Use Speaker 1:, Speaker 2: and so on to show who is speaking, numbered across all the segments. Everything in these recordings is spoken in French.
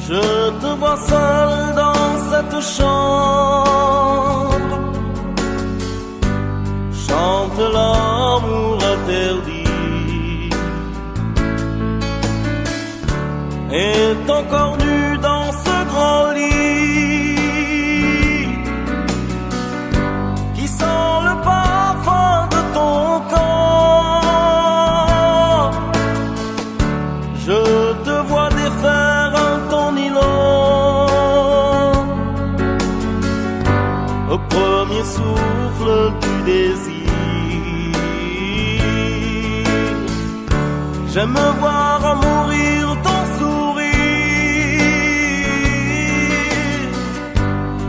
Speaker 1: Je te vois seul dans cette chambre, chante l'amour interdit, et ton corps nu dans ce grand lit qui sent le parfum de ton corps. Je te vois défaire ton nylon au premier souffle du désir. J'aime voir mourir ton sourire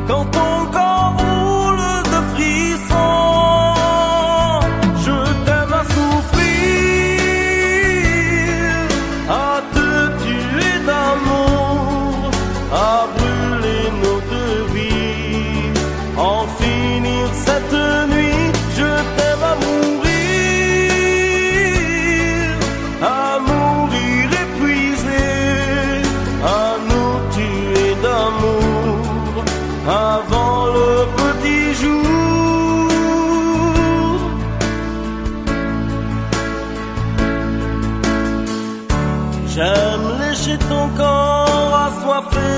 Speaker 1: quand ton corps roule de frissons. Je t'aime à souffrir, à te tuer d'amour, à brûler nos deux vies, en finir cette nuit. Je t'aime à mourir épuisé, à nous tuer d'amour avant le petit jour. J'aime lécher ton corps assoiffé,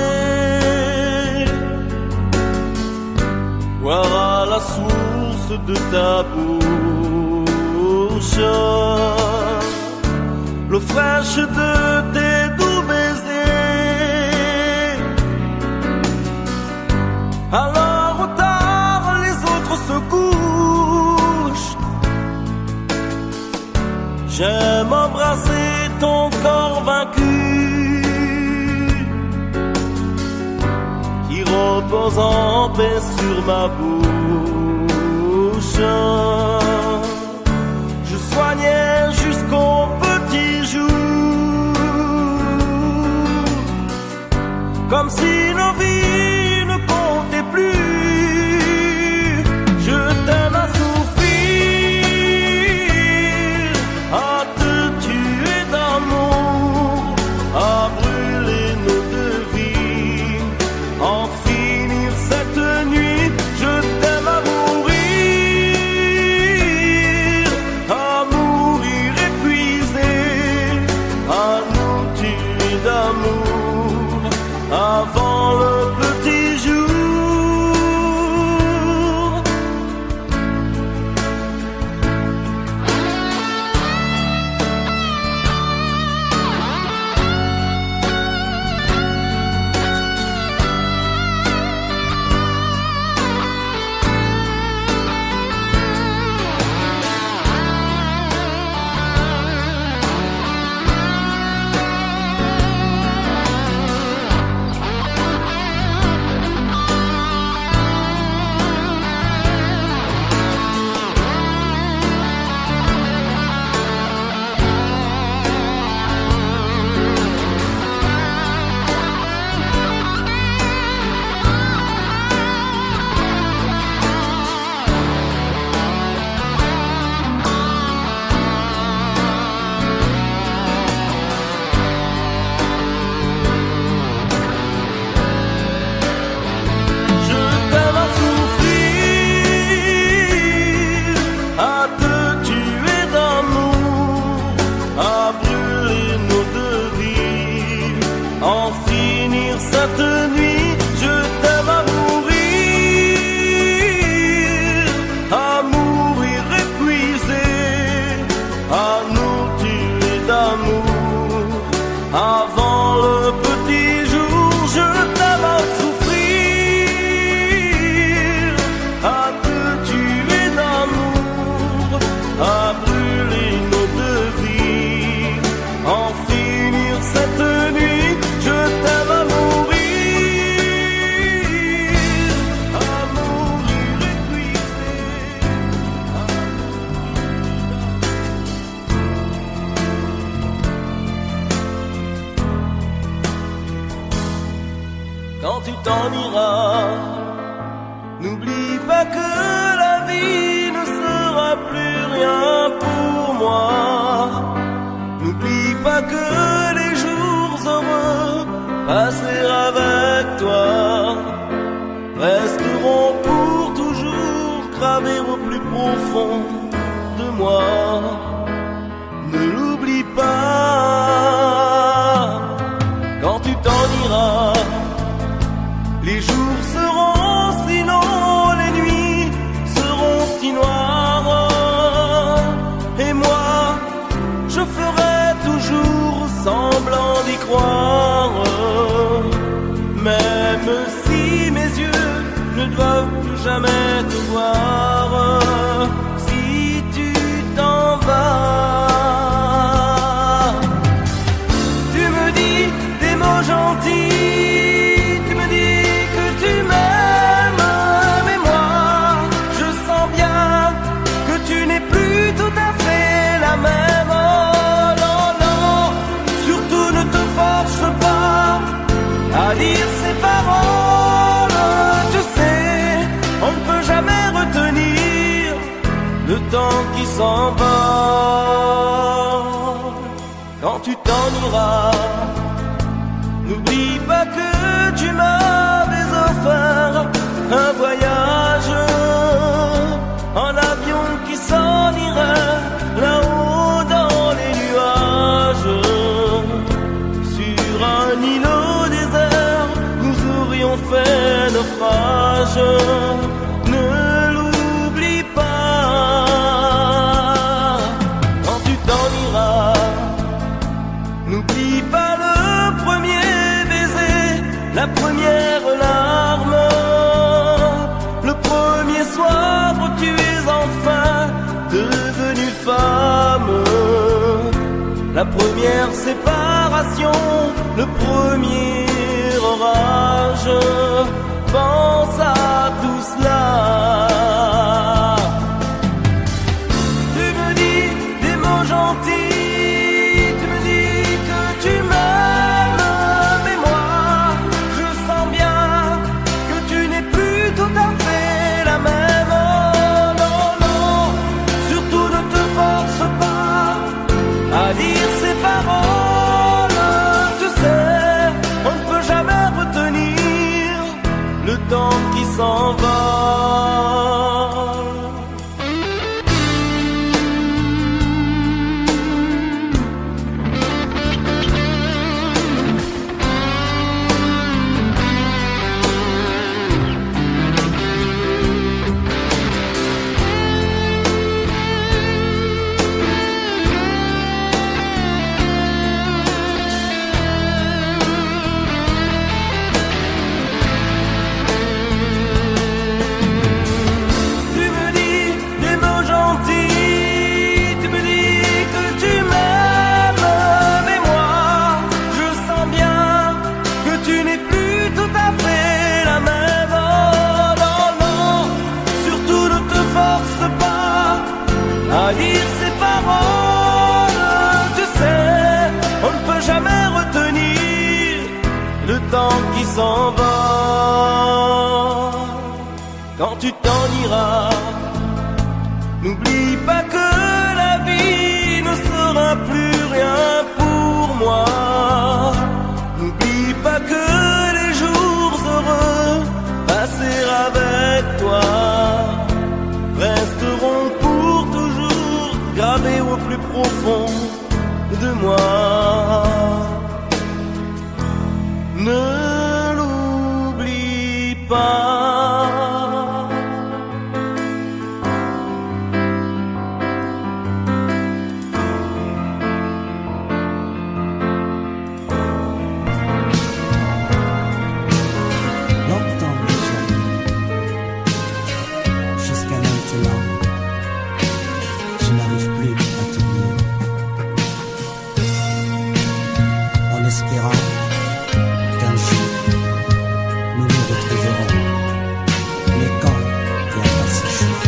Speaker 1: boire à la source de ta bouche l'eau fraîche de tes doux baisers. Alors au tard les autres se couchent, j'aime embrasser ton corps vaincu qui repose en paix sur ma bouche. Je soignais jusqu'au petit jour, comme si nos vies ne comptaient plus. Je t'aime à souffrir, à te tuer d'amour, à brûler nos deux vies, en finir cette nuit. Je t'aime à mourir épuisé, à nous tuer d'amour avant le petit jour. En finir cette nuit, je t'aime à mourir épuisé, à nous tuer d'amour avant le petit jour. Je t'aime à souffrir, à te tuer d'amour, à brûler nos deux vies, en finir cette nuit. Je t'aime à mourir épuisé, quand tu t'en iras, n'oublie pas que la vie ne sera plus rien pour moi. N'oublie pas que les jours heureux passer avec toi resteront pour toujours gravés au plus profond de moi. Ne l'oublie pas, quand tu t'en iras, les jours seront si longs, les nuits seront si noires, et moi je ferai toujours semblant d'y croire, même si mes yeux ne doivent plus jamais te voir. Si tu t'en vas, tu me dis des mots gentils, tu me dis que tu m'aimes, mais moi je sens bien que tu n'es plus tout à fait la même. Oh non, non, surtout ne te force pas à dire ces paroles. Je sais, on ne peut jamais retenir le temps qui s'envole. Quand tu t'en iras, n'oublie pas que tu m'avais offert un voyage en avion qui s'en irait là-haut dans les nuages. Sur un îlot désert, nous aurions fait naufrage. Ne l'oublie pas, quand tu t'en iras. N'oublie pas le premier baiser, la première larme, le premier soir où tu es enfin devenue femme, la première séparation, le premier orage. Pense à tout cela. Tu me dis des mots gentils, tu me dis que tu m'aimes, mais moi je sens bien que tu n'es plus tout à fait la même. Oh non, non, surtout ne te force pas à dire ces paroles. Tu sais, on ne peut jamais retenir le temps qui s'envole. À dire ces paroles, tu sais, on ne peut jamais retenir le temps qui s'envole. Quand tu t'en iras, n'oublie pas que la vie ne sera plus rien pour moi. N'oublie pas que les jours heureux passés avec toi resteront pour toujours gravés au plus profond de moi. Ne l'oublie pas.
Speaker 2: Espérant qu'un jour nous nous retrouverons. Mais quand viendra ce jour?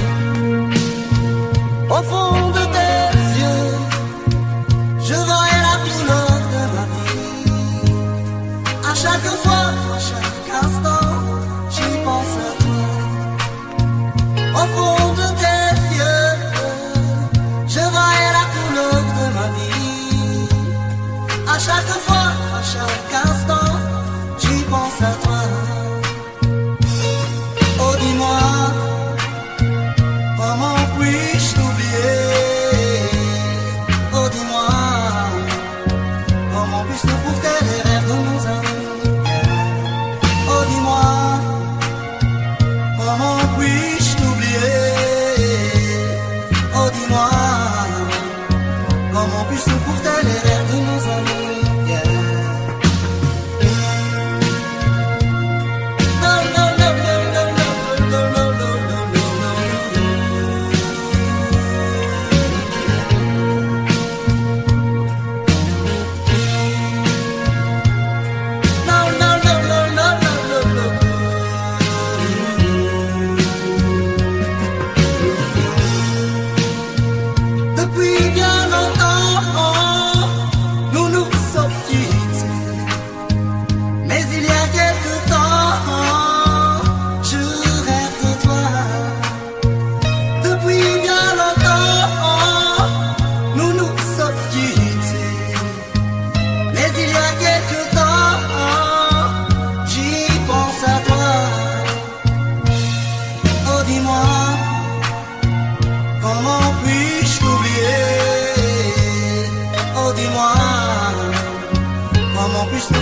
Speaker 3: Au fond de tes yeux, je voyais la couleur de ma vie. À chaque fois, à chaque instant, j'y pense à toi. Au fond de tes yeux, je voyais la couleur de ma vie. À chaque fois, à chaque instant,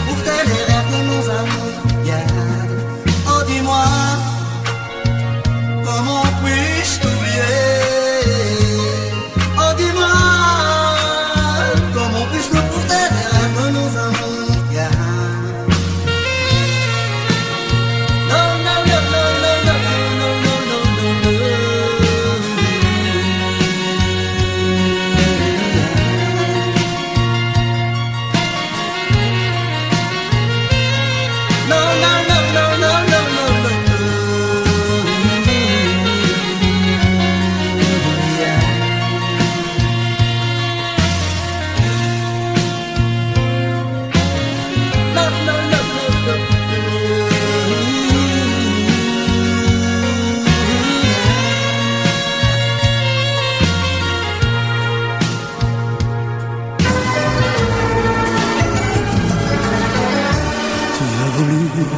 Speaker 3: pour tes les rêves de nos amours. Yeah. Oh dis-moi, comment puis-je t'oublier? Oh dis-moi, comment puis-je me pour tes les rêves de nos amours. Yeah. No, no, no, no, no, no, no, no, no, no, no.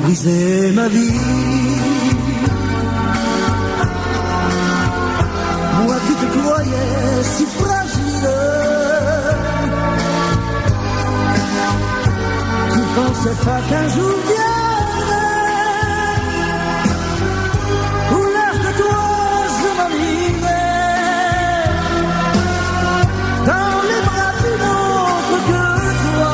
Speaker 2: Briser ma vie, moi qui te croyais si fragile, tu pensais pas qu'un jour viendrait où l'âge de toi je m'enivrais dans les bras d'une autre que toi.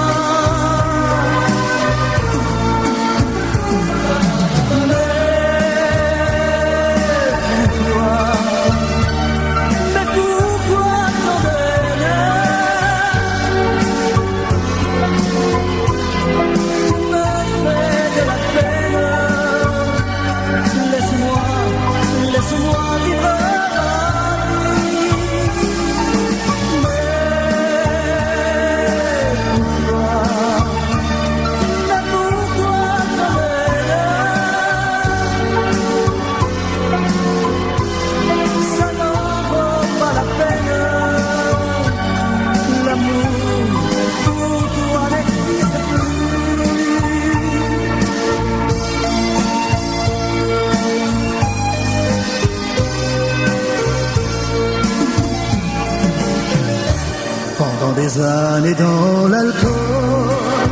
Speaker 2: Des années dans l'alcool,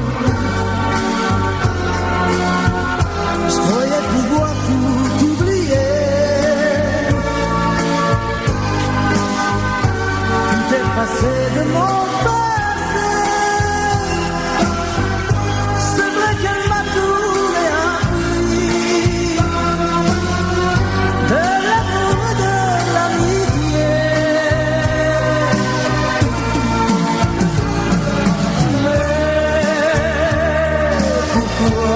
Speaker 2: je croyais pouvoir tout oublier. Tout effacé de mon passé. C'est vrai qu'elle m'a tout réappris, de l'amour et de l'amitié.
Speaker 3: Mais pourquoi?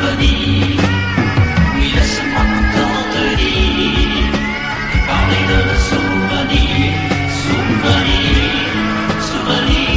Speaker 4: souvenir. Oui, laisse-moi encore te dire, parler de nos souvenirs, souvenirs, souvenirs.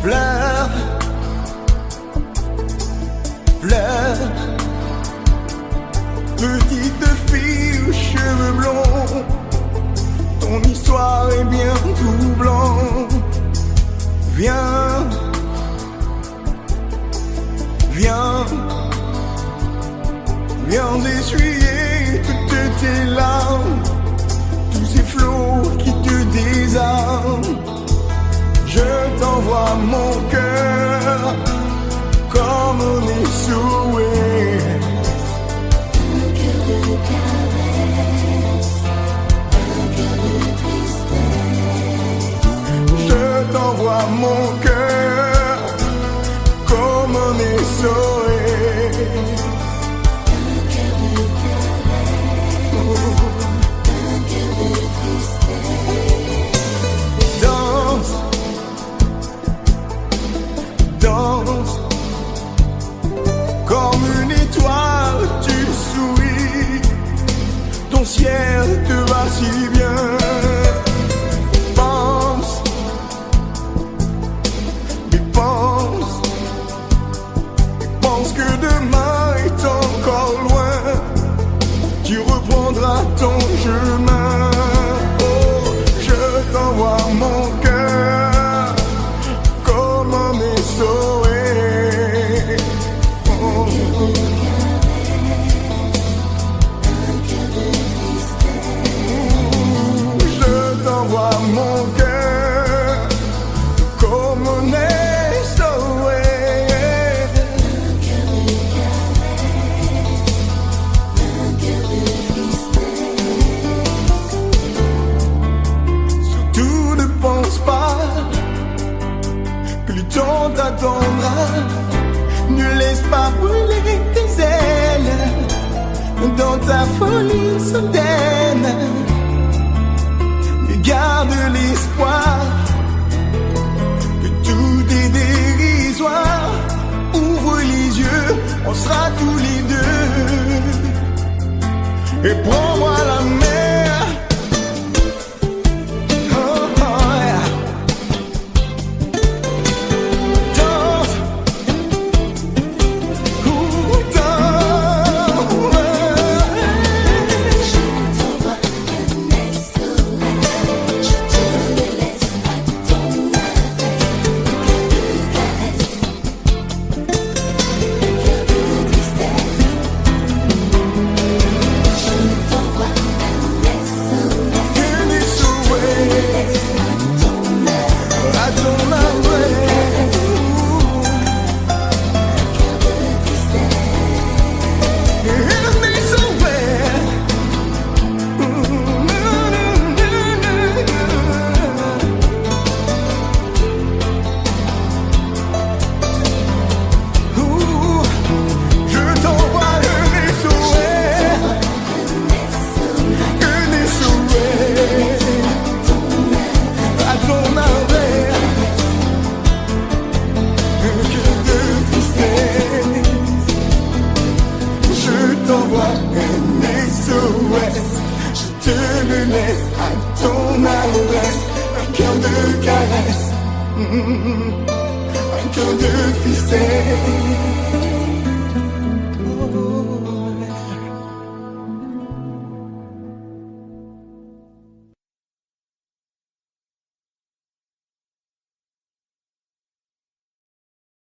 Speaker 1: Pleure, pleure, petite fille aux cheveux blonds, ton histoire est bien troublante. Viens, viens, viens essuyer toutes tes larmes, tous ces flots qui te désarment. Je t'envoie mon cœur comme on est souhait.
Speaker 3: Un cœur de caresse, un cœur de tristesse.
Speaker 1: Je t'envoie mon cœur comme on est souhait.
Speaker 3: Un cœur de caresse, un cœur de tristesse.
Speaker 1: Danse, danse, comme une étoile tu souris, ton ciel te va si bien. Pense, mais pense, pense que demain est encore loin, tu reprendras ton chemin. Oh, je t'envoie mon cœur comme un SOS. Oh. Je t'envoie mon cœur comme un SOS. Surtout ne pense pas que le temps t'attendra. Ne laisse pas brûler tes ailes dans ta folie soudaine. Mais garde l'espoir que tout est dérisoire. Ouvre les yeux, on sera tous les deux. Et prends-moi la mer. Oh, oh, yeah. Danse, je te le laisse à ton adresse. Un cœur de caresse, un cœur de tristesse.